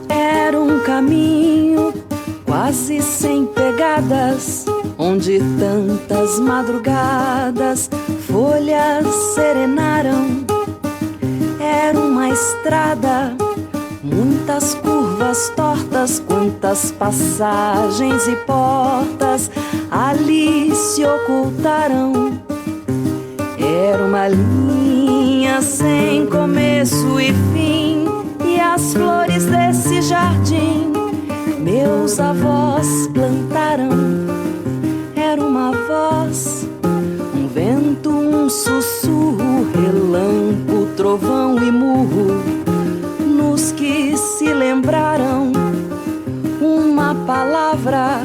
Era um caminho quase sem pegadas, onde tantas madrugadas folhas serenaram. Era uma estrada, muitas curvas tortas, quantas passagens e portas ali se ocultaram. Era uma linha sem começo e fim, e as flores desse jardim meus avós plantaram. Era uma voz, um vento, um sussurro, relâmpago, trovão e murro, nos que se lembraram. Uma palavra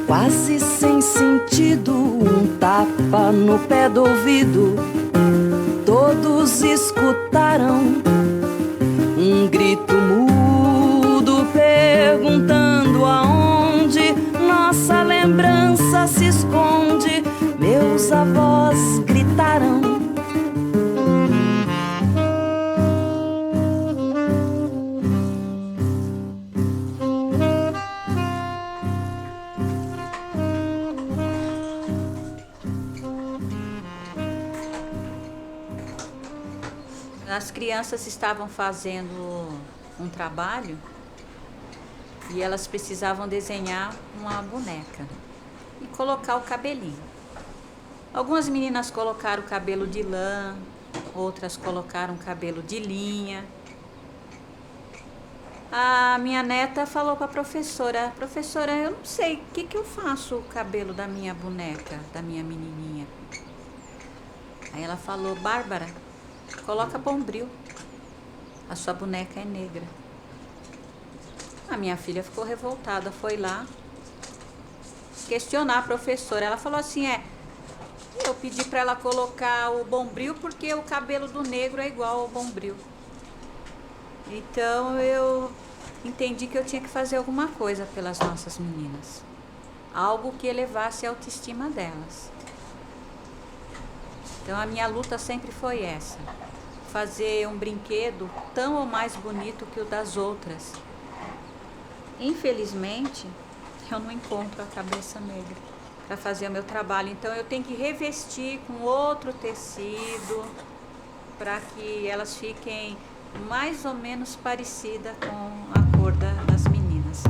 quase sem sentido, um tapa no pé do ouvido. Todos escutaram um grito mudo, perguntando aonde nossa lembrança se esconde. Meus avós gritaram. As crianças estavam fazendo um trabalho e elas precisavam desenhar uma boneca e colocar o cabelinho. Algumas meninas colocaram o cabelo de lã, outras colocaram cabelo de linha. A minha neta falou para a professora: professora, eu não sei, o que eu faço o cabelo da minha boneca, da minha menininha? Aí ela falou: Bárbara, coloca bombril, a sua boneca é negra. A minha filha ficou revoltada, foi lá questionar a professora. Ela falou assim: eu pedi para ela colocar o bombril porque o cabelo do negro é igual ao bombril. Então eu entendi que eu tinha que fazer alguma coisa pelas nossas meninas, algo que elevasse a autoestima delas. Então a minha luta sempre foi essa: fazer um brinquedo tão ou mais bonito que o das outras. Infelizmente, eu não encontro a cabeça negra para fazer o meu trabalho, então eu tenho que revestir com outro tecido para que elas fiquem mais ou menos parecidas com a cor das meninas.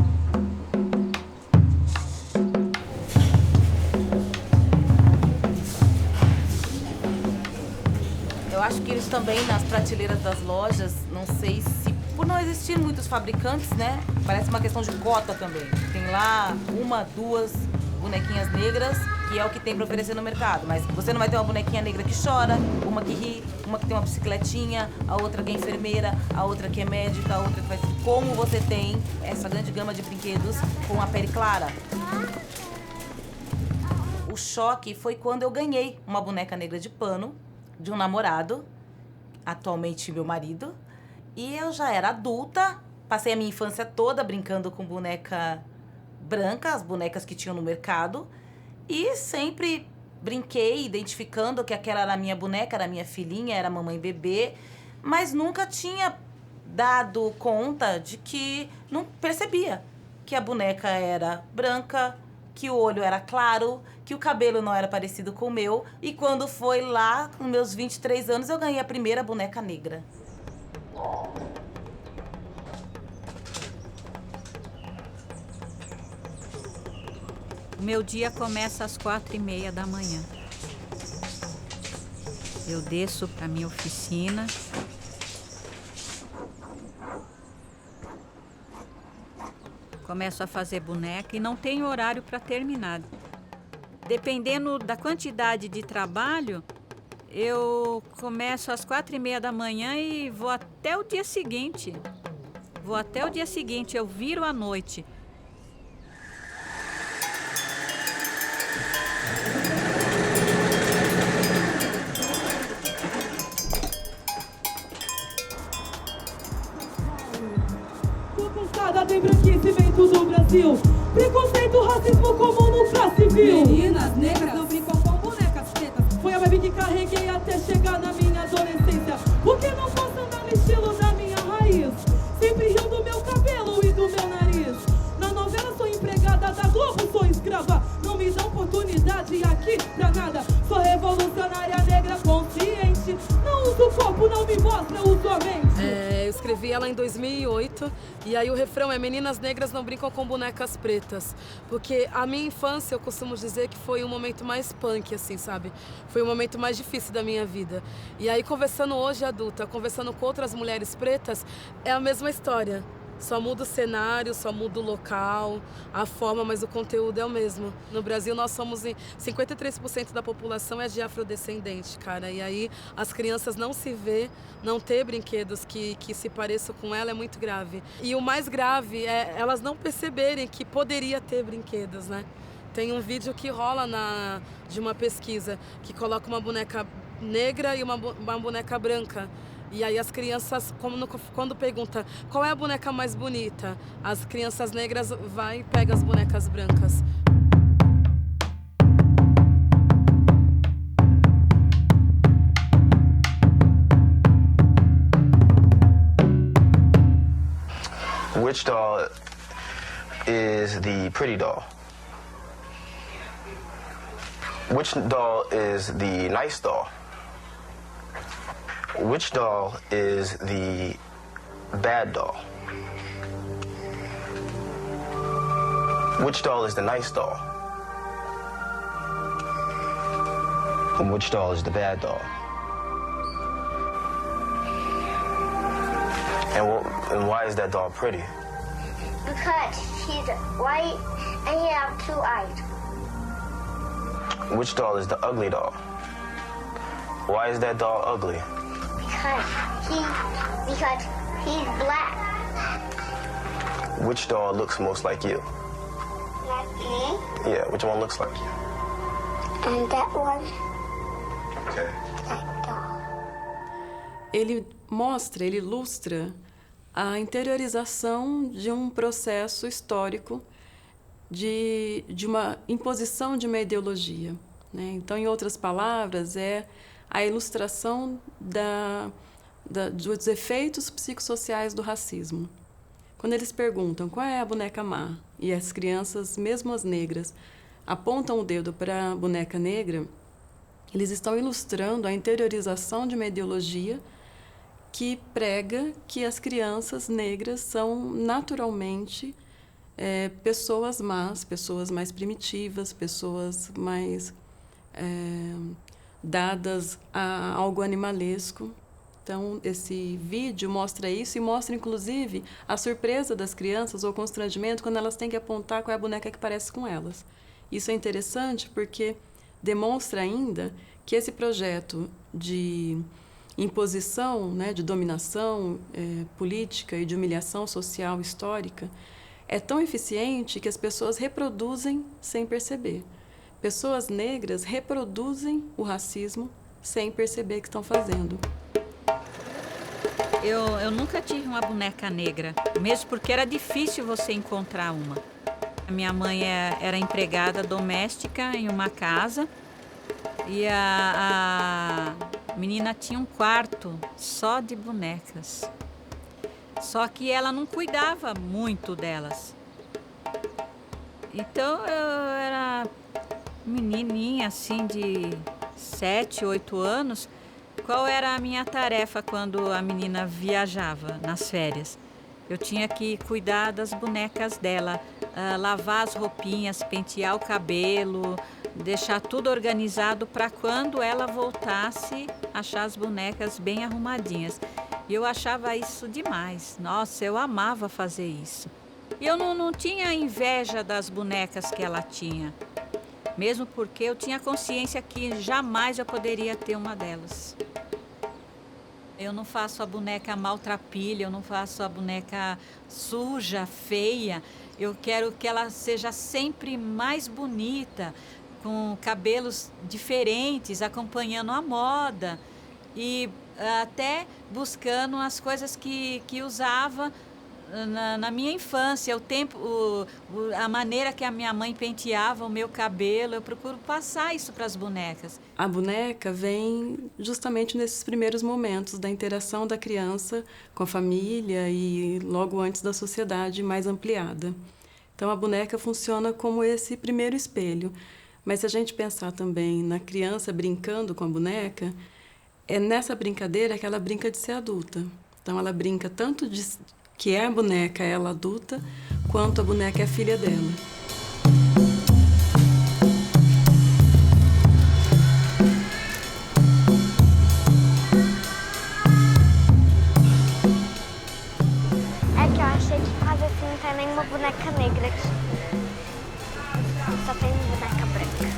Eu acho que eles também, nas prateleiras das lojas, não sei se, por não existir muitos fabricantes, né? Parece uma questão de cota também. Tem lá uma, duas bonequinhas negras, que é o que tem pra oferecer no mercado. Mas você não vai ter uma bonequinha negra que chora, uma que ri, uma que tem uma bicicletinha, a outra que é enfermeira, a outra que é médica, a outra que faz... Como você tem essa grande gama de brinquedos com a pele clara? O choque foi quando eu ganhei uma boneca negra de pano de um namorado, atualmente meu marido, e eu já era adulta, passei a minha infância toda brincando com boneca branca, as bonecas que tinham no mercado, e sempre brinquei identificando que aquela era a minha boneca, era a minha filhinha, era a mamãe bebê, mas nunca tinha dado conta de que não percebia que a boneca era branca, que o olho era claro, que o cabelo não era parecido com o meu. E quando foi lá, com meus 23 anos, eu ganhei a primeira boneca negra. O meu dia começa às 4h30 da manhã. Eu desço para minha oficina. Começo a fazer boneca e não tenho horário para terminar. Dependendo da quantidade de trabalho, eu começo às 4h30 da manhã e vou até o dia seguinte. Eu viro à noite. baseada em embranquecimento do Brasil. Preconceito, racismo comum no classe civil. Meninas negras não brincam com bonecas pretas. Foi a vibe que carreguei até chegar na minha adolescência. Porque não posso andar no estilo da minha raiz, sempre riam do meu cabelo e do meu nariz. Na novela sou empregada da Globo, sou escrava. Não me dão oportunidade aqui pra nada. Sou revolucionária negra consciente. Não uso o corpo, não me mostra, uso a mente. Eu escrevi ela em 2008 e aí o refrão é: meninas negras não brincam com bonecas pretas. Porque a minha infância, eu costumo dizer que foi um momento mais punk, assim, sabe? Foi o momento mais difícil da minha vida. E aí, conversando hoje adulta, conversando com outras mulheres pretas, é a mesma história. Só muda o cenário, só muda o local, a forma, mas o conteúdo é o mesmo. No Brasil, nós somos 53% da população é de afrodescendente, cara. E aí, as crianças não se vê, não ter brinquedos que se pareçam com ela é muito grave. E o mais grave é elas não perceberem que poderia ter brinquedos, né? Tem um vídeo que rola de uma pesquisa que coloca uma boneca negra e uma boneca branca. E aí as crianças, quando pergunta qual é a boneca mais bonita, as crianças negras vai e pega as bonecas brancas. Which doll is the pretty doll? Which doll is the nice doll? Which doll is the bad doll? Which doll is the nice doll? And which doll is the bad doll? And why is that doll pretty? Because she's white and he has 2 eyes. Which doll is the ugly doll? Why is that doll ugly? Because he's black. Which doll looks most like you? Like me? Yeah, which one looks like you? And that one. Okay. That doll. Ele ilustra a interiorização de um processo histórico de uma imposição de uma ideologia, né? Então, em outras palavras, é a ilustração dos efeitos psicossociais do racismo. Quando eles perguntam qual é a boneca má, e as crianças, mesmo as negras, apontam o dedo para a boneca negra, eles estão ilustrando a interiorização de uma ideologia que prega que as crianças negras são naturalmente pessoas más, pessoas mais primitivas, pessoas mais dadas a algo animalesco. Então, esse vídeo mostra isso e mostra, inclusive, a surpresa das crianças ou o constrangimento quando elas têm que apontar qual é a boneca que parece com elas. Isso é interessante porque demonstra ainda que esse projeto de imposição, né, de dominação política e de humilhação social histórica é tão eficiente que as pessoas reproduzem sem perceber. Pessoas negras reproduzem o racismo sem perceber que estão fazendo. Eu nunca tive uma boneca negra, mesmo porque era difícil você encontrar uma. A minha mãe era empregada doméstica em uma casa e a menina tinha um quarto só de bonecas. Só que ela não cuidava muito delas. Então eu era menininha assim de 7, 8 anos. Qual era a minha tarefa quando a menina viajava nas férias? Eu tinha que cuidar das bonecas dela, lavar as roupinhas, pentear o cabelo, deixar tudo organizado para quando ela voltasse, achar as bonecas bem arrumadinhas. E eu achava isso demais. Nossa, eu amava fazer isso. E eu não tinha inveja das bonecas que ela tinha, mesmo porque eu tinha consciência que jamais eu poderia ter uma delas. Eu não faço a boneca maltrapilha, eu não faço a boneca suja, feia. Eu quero que ela seja sempre mais bonita, com cabelos diferentes, acompanhando a moda e até buscando as coisas que usava na minha infância, a maneira que a minha mãe penteava o meu cabelo, eu procuro passar isso para as bonecas. A boneca vem justamente nesses primeiros momentos da interação da criança com a família e logo antes da sociedade mais ampliada. Então, a boneca funciona como esse primeiro espelho. Mas se a gente pensar também na criança brincando com a boneca, é nessa brincadeira que ela brinca de ser adulta. Então, ela brinca tanto de que é a boneca, ela adulta, quanto a boneca é filha dela. É que eu achei que quase assim não tem nenhuma boneca negra aqui. Só tem boneca branca.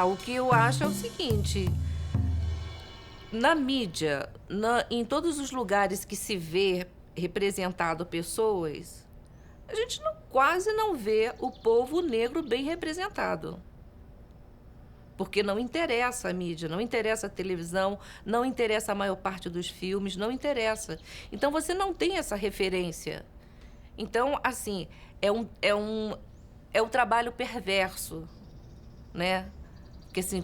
O que eu acho é o seguinte: na mídia, em todos os lugares que se vê representado pessoas, a gente quase não vê o povo negro bem representado. Porque não interessa a mídia, não interessa a televisão, não interessa a maior parte dos filmes, não interessa. Então, você não tem essa referência. Então, assim, é um trabalho perverso, né? Porque, assim,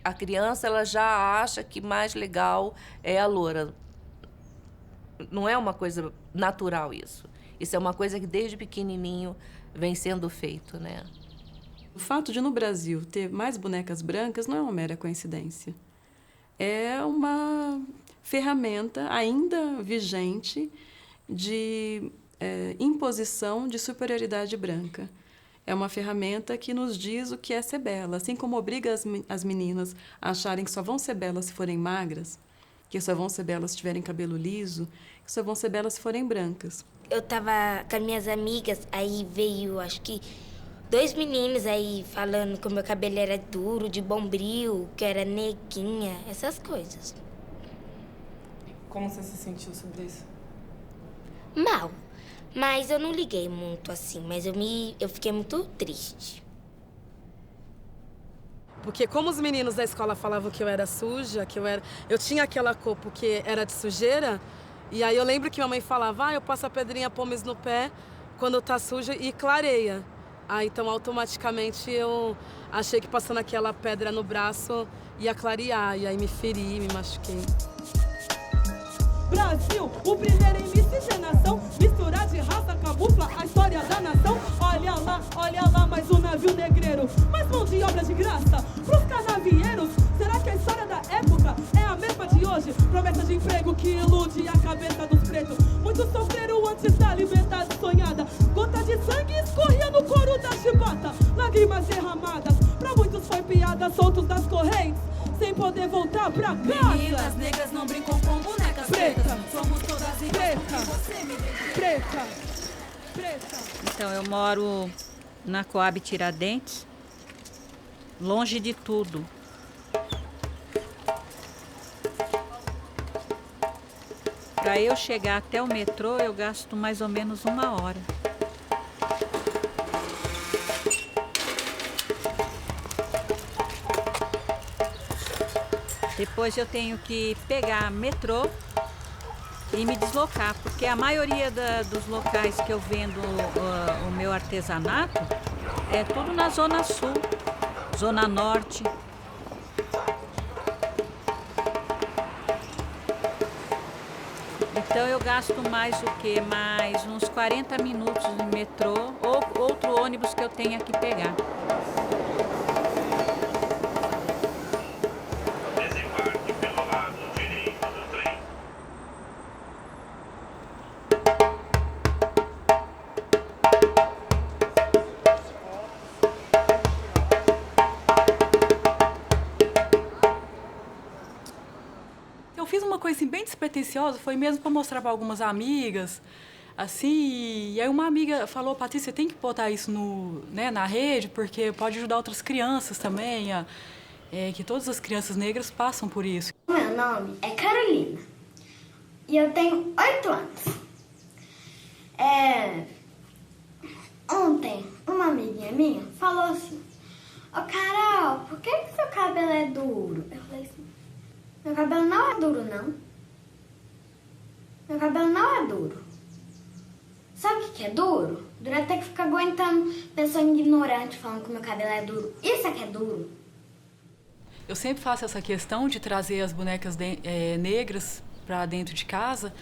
a criança ela já acha que mais legal é a loura. Não é uma coisa natural isso. Isso é uma coisa que desde pequenininho vem sendo feito, né? O fato de, no Brasil, ter mais bonecas brancas não é uma mera coincidência. É uma ferramenta ainda vigente de imposição de superioridade branca. É uma ferramenta que nos diz o que é ser bela, assim como obriga as meninas a acharem que só vão ser belas se forem magras, que só vão ser belas se tiverem cabelo liso, que só vão ser belas se forem brancas. Eu tava com as minhas amigas, aí veio, acho que, 2 meninos aí falando que o meu cabelo era duro, de bombril, que era neguinha, essas coisas. Como você se sentiu sobre isso? Mal. Mas eu não liguei muito assim, mas eu fiquei muito triste. Porque como os meninos da escola falavam que eu era suja, eu tinha aquela cor porque era de sujeira, e aí eu lembro que minha mãe falava, eu passo a pedrinha pomes no pé quando tá suja e clareia. Então automaticamente eu achei que passando aquela pedra no braço ia clarear, e aí me feri, me machuquei. Brasil, o primeiro em miscigenação, misturar de raça, camufla a história da nação. Olha lá, mais um navio negreiro, mais mão de obra de graça pros canavieiros. Será que a história da época é a mesma de hoje? Promessa de emprego que ilude a cabeça dos pretos. Muitos sofreram antes da liberdade sonhada. Gota de sangue escorria no couro da chibata. Lágrimas derramadas, pra muitos foi piada, soltos das correntes, sem poder voltar pra casa. Meninas negras não brincam com bonecas pretas. Somos todas iguais. Preta. Então, eu moro na Coab Tiradentes, longe de tudo. Para eu chegar até o metrô, eu gasto mais ou menos 1 hora. Depois eu tenho que pegar metrô e me deslocar, porque a maioria dos locais que eu vendo o meu artesanato é tudo na Zona Sul, Zona Norte. Então eu gasto mais o quê? Mais uns 40 minutos no metrô ou outro ônibus que eu tenha que pegar. Eu fiz uma coisa assim, bem despretensiosa, foi mesmo para mostrar para algumas amigas, assim, e aí uma amiga falou, Patrícia, você tem que botar isso na rede, porque pode ajudar outras crianças também, que todas as crianças negras passam por isso. Meu nome é Carolina e eu tenho 8 anos. Ontem, uma amiguinha minha falou assim, Carol, por que seu cabelo é duro? Eu falei assim, meu cabelo não é duro, não. Meu cabelo não é duro. Sabe o que é duro? Duro é ter que ficar aguentando pessoa ignorante falando que meu cabelo é duro. Isso aqui é duro. Eu sempre faço essa questão de trazer as bonecas negras para dentro de casa,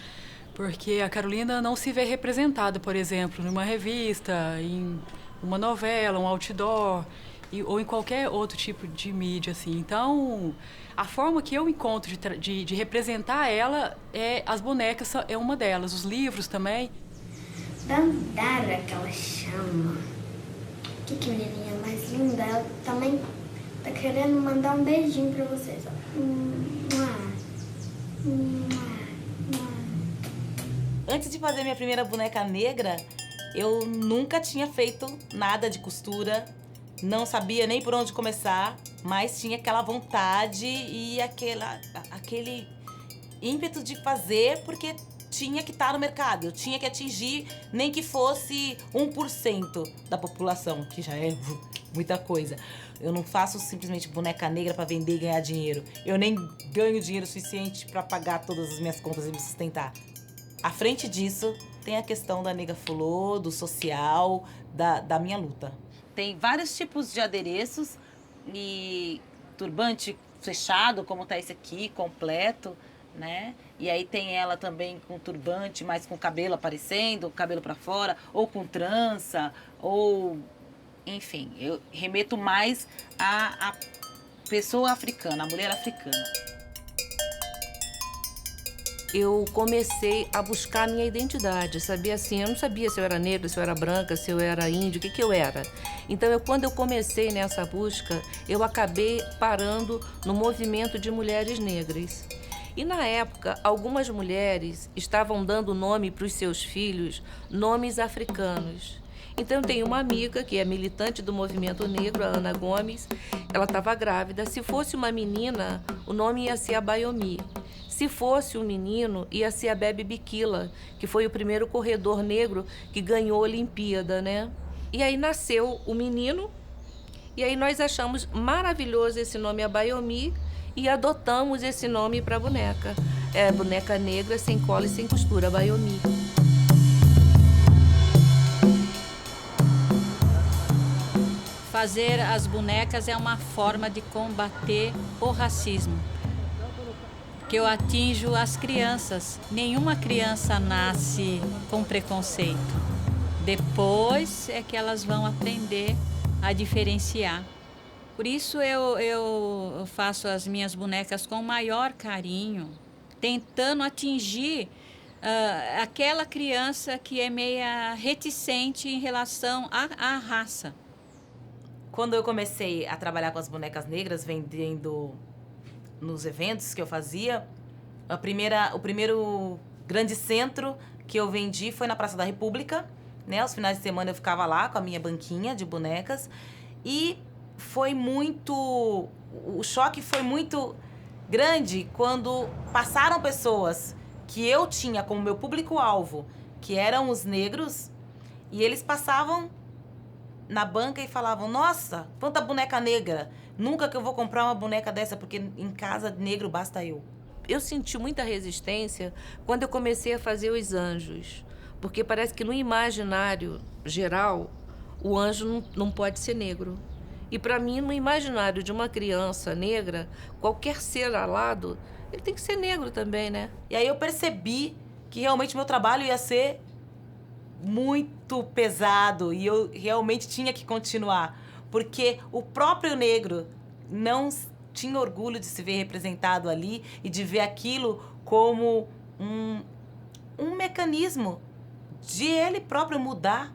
porque a Carolina não se vê representada, por exemplo, numa revista, em uma novela, um outdoor, ou em qualquer outro tipo de mídia, assim. Então, a forma que eu encontro de representar ela, as bonecas é uma delas, os livros também. Dandara, que ela chama. Que menininha mais linda. Ela também tá querendo mandar um beijinho pra vocês, ó. Antes de fazer minha primeira boneca negra, eu nunca tinha feito nada de costura, não sabia nem por onde começar, mas tinha aquela vontade e aquele ímpeto de fazer, porque tinha que estar no mercado, eu tinha que atingir nem que fosse 1% da população, que já é muita coisa. Eu não faço simplesmente boneca negra para vender e ganhar dinheiro. Eu nem ganho dinheiro suficiente para pagar todas as minhas contas e me sustentar. À frente disso, tem a questão da nega fulô, do social, da minha luta. Tem vários tipos de adereços e turbante fechado, como tá esse aqui, completo, né? E aí tem ela também com turbante, mas com o cabelo aparecendo, o cabelo para fora, ou com trança, ou... Enfim, eu remeto mais à pessoa africana, à mulher africana. Eu comecei a buscar a minha identidade, sabia assim, eu não sabia se eu era negra, se eu era branca, se eu era índio, o que eu era. Então, quando eu comecei nessa busca, eu acabei parando no movimento de mulheres negras. E na época, algumas mulheres estavam dando nome para os seus filhos, nomes africanos. Então, eu tenho uma amiga que é militante do movimento negro, a Ana Gomes. Ela estava grávida. Se fosse uma menina, o nome ia ser Abayomi. Se fosse um menino, ia ser a Bebe Bikila, que foi o primeiro corredor negro que ganhou a Olimpíada, né? E aí nasceu o menino, e aí nós achamos maravilhoso esse nome Abayomi e adotamos esse nome para a boneca. É boneca negra, sem cola e sem costura, Abayomi. Fazer as bonecas é uma forma de combater o racismo, que eu atinjo as crianças. Nenhuma criança nasce com preconceito. Depois é que elas vão aprender a diferenciar. Por isso eu faço as minhas bonecas com maior carinho, tentando atingir aquela criança que é meia reticente em relação à raça. Quando eu comecei a trabalhar com as bonecas negras, vendendo nos eventos que eu fazia, o primeiro grande centro que eu vendi foi na Praça da República, né? Aos finais de semana eu ficava lá com a minha banquinha de bonecas e o choque foi muito grande quando passaram pessoas que eu tinha como meu público-alvo, que eram os negros, e eles passavam na banca e falavam: nossa, quanta boneca negra, nunca que eu vou comprar uma boneca dessa, porque em casa negro basta eu. Eu senti muita resistência quando eu comecei a fazer os anjos, porque parece que no imaginário geral, o anjo não pode ser negro. E para mim, no imaginário de uma criança negra, qualquer ser alado, ele tem que ser negro também, né? E aí eu percebi que realmente meu trabalho ia ser muito pesado e eu realmente tinha que continuar, porque o próprio negro não tinha orgulho de se ver representado ali e de ver aquilo como um mecanismo de ele próprio mudar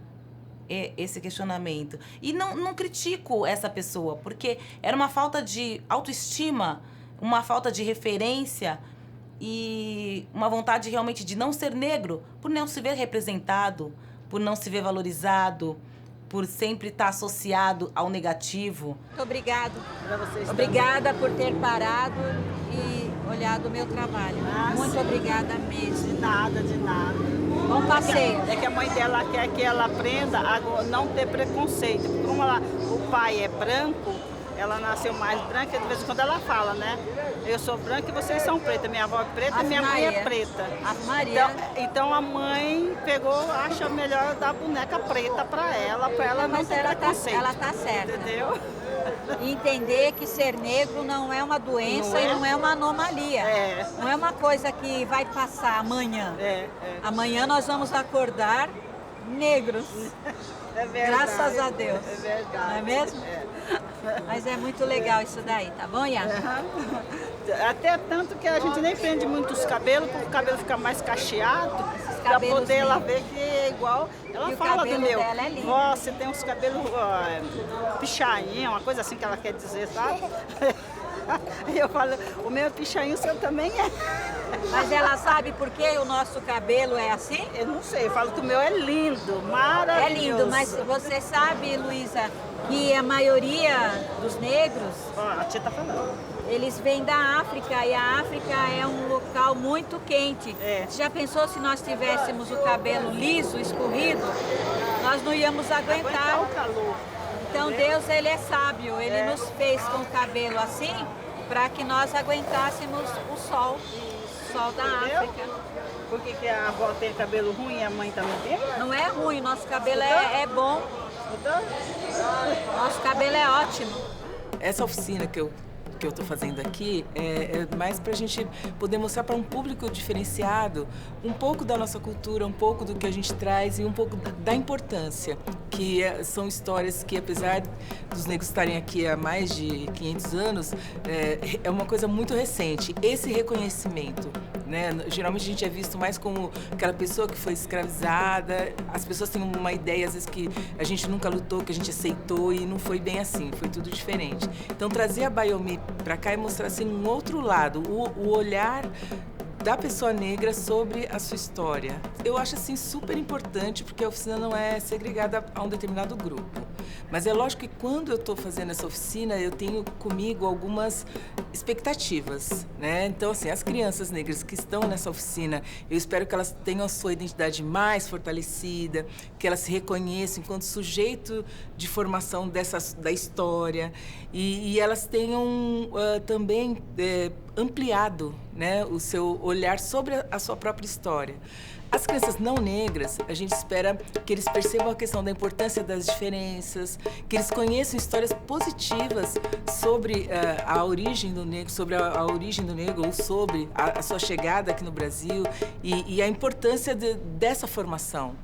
esse questionamento. E não critico essa pessoa, porque era uma falta de autoestima, uma falta de referência e uma vontade realmente de não ser negro, por não se ver representado, por não se ver valorizado, por sempre estar associado ao negativo. Muito obrigado. Obrigada por ter parado e olhado o meu trabalho. Muito obrigada mesmo. De nada, de nada. Bom passeio. É que a mãe dela quer que ela aprenda a não ter preconceito. Como o pai é branco, ela nasceu mais branca, de vez em quando ela fala, né? Eu sou branca e vocês são preta. Minha avó é preta e minha mãe é preta. Maria. Então a mãe pegou, acha melhor dar boneca preta pra ela não ter preconceito. Ela tá certa. Entendeu? E entender que ser negro não é uma doença e não é uma anomalia. Não é uma coisa que vai passar amanhã. Amanhã nós vamos acordar negros. É verdade. Graças a Deus. É verdade. Não é mesmo? Mas é muito legal isso daí, tá bom, Iá? Até tanto que a gente nem prende muito os cabelos, porque o cabelo fica mais cacheado, pra poder ela ver que é igual. Ela fala do meu. Dela é lindo. Ó, você tem uns cabelos pichainha, uma coisa assim que ela quer dizer, sabe? Aí eu falo, o meu é pichainho, o seu também é. Mas ela sabe por que o nosso cabelo é assim? Eu não sei, eu falo que o meu é lindo, maravilhoso. É lindo, mas você sabe, Luísa, que a maioria dos negros... A tia tá falando. Eles vêm da África e a África é um local muito quente. Já pensou se nós tivéssemos o cabelo liso, escorrido? Nós não íamos aguentar. O calor. Então Deus, ele é sábio, ele nos fez com o cabelo assim para que nós aguentássemos o sol da África. Por que a avó tem cabelo ruim e a mãe também tem? Não é ruim, nosso cabelo é bom. Nosso cabelo é ótimo. Essa oficina que eu estou fazendo aqui é mais para a gente poder mostrar para um público diferenciado um pouco da nossa cultura, um pouco do que a gente traz e um pouco da importância, que são histórias que, apesar dos negros estarem aqui há mais de 500 anos, é uma coisa muito recente. Esse reconhecimento, né? Geralmente a gente é visto mais como aquela pessoa que foi escravizada. As pessoas têm uma ideia, às vezes, que a gente nunca lutou, que a gente aceitou, e não foi bem assim, foi tudo diferente. Então, trazer a Biomi para cá e mostrar assim um outro lado, o olhar da pessoa negra sobre a sua história. Eu acho assim super importante, porque a oficina não é segregada a um determinado grupo. Mas é lógico que quando eu estou fazendo essa oficina, eu tenho comigo algumas expectativas, né? Então, assim, as crianças negras que estão nessa oficina, eu espero que elas tenham a sua identidade mais fortalecida, que elas se reconheçam enquanto sujeito de formação da história, e elas tenham também ampliado, né, o seu olhar sobre a sua própria história. As crianças não negras, a gente espera que eles percebam a questão da importância das diferenças, que eles conheçam histórias positivas sobre a origem do negro, sobre a origem do negro, ou sobre a sua chegada aqui no Brasil, e a importância dessa formação.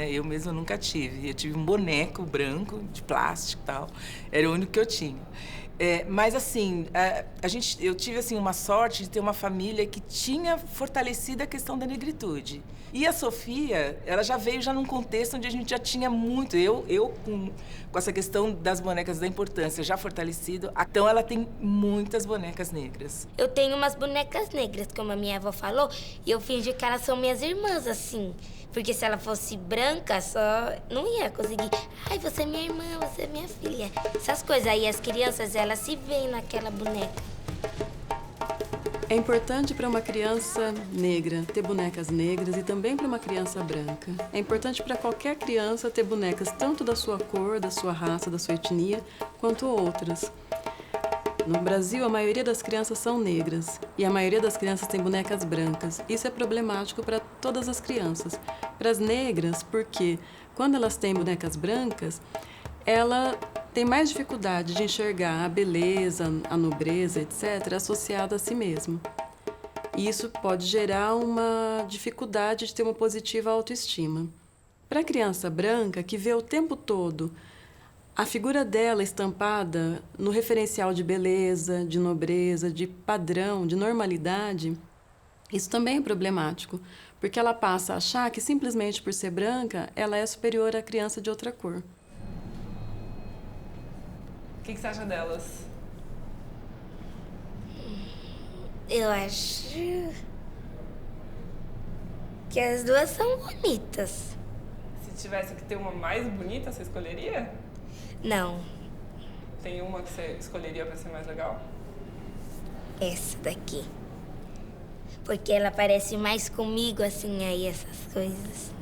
Eu mesma nunca tive. Eu tive um boneco branco, de plástico e tal. Era o único que eu tinha. Mas, assim, eu tive assim, uma sorte de ter uma família que tinha fortalecido a questão da negritude. E a Sofia, ela já veio num contexto onde a gente já tinha muito. Eu com essa questão das bonecas da importância já fortalecido, então ela tem muitas bonecas negras. Eu tenho umas bonecas negras, como a minha avó falou, e eu fingi que elas são minhas irmãs, assim. Porque se ela fosse branca, só não ia conseguir. Ai, você é minha irmã, você é minha filha. Essas coisas aí, as crianças, elas se veem naquela boneca. É importante para uma criança negra ter bonecas negras e também para uma criança branca. É importante para qualquer criança ter bonecas tanto da sua cor, da sua raça, da sua etnia, quanto outras. No Brasil, a maioria das crianças são negras e a maioria das crianças tem bonecas brancas. Isso é problemático para todas as crianças. Para as negras, porque quando elas têm bonecas brancas, ela tem mais dificuldade de enxergar a beleza, a nobreza, etc., associada a si mesma. E isso pode gerar uma dificuldade de ter uma positiva autoestima. Para a criança branca, que vê o tempo todo a figura dela estampada no referencial de beleza, de nobreza, de padrão, de normalidade, isso também é problemático, porque ela passa a achar que simplesmente por ser branca, ela é superior à criança de outra cor. O que você acha delas? Eu acho que as duas são bonitas. Se tivesse que ter uma mais bonita, você escolheria? Não. Tem uma que você escolheria pra ser mais legal? Essa daqui. Porque ela parece mais comigo, assim, aí, essas coisas.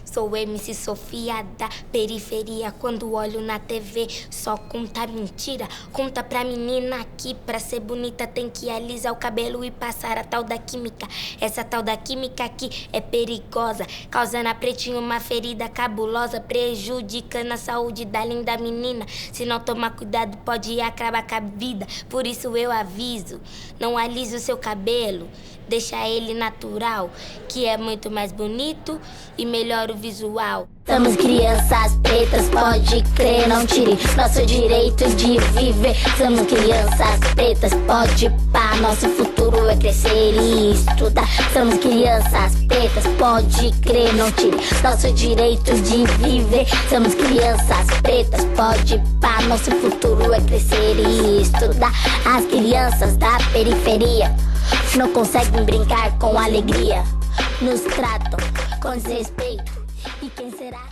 Sou MC Sofia da periferia. Quando olho na TV, só conta mentira. Conta pra menina aqui, pra ser bonita tem que alisar o cabelo e passar a tal da química. Essa tal da química aqui é perigosa, causando a pretinha uma ferida cabulosa, prejudicando a saúde da linda menina. Se não tomar cuidado, pode acabar com a vida. Por isso eu aviso, não alise o seu cabelo, deixa ele natural, que é muito mais bonito e melhora o visual. Somos crianças pretas, pode crer, não tire nosso direito de viver. Somos crianças pretas, pode pá, nosso futuro é crescer e estudar. Somos crianças pretas, pode crer, não tire nosso direito de viver. Somos crianças pretas, pode pá, nosso futuro é crescer e estudar. As crianças da periferia não conseguem brincar com alegria, nos tratam com desrespeito. E quem será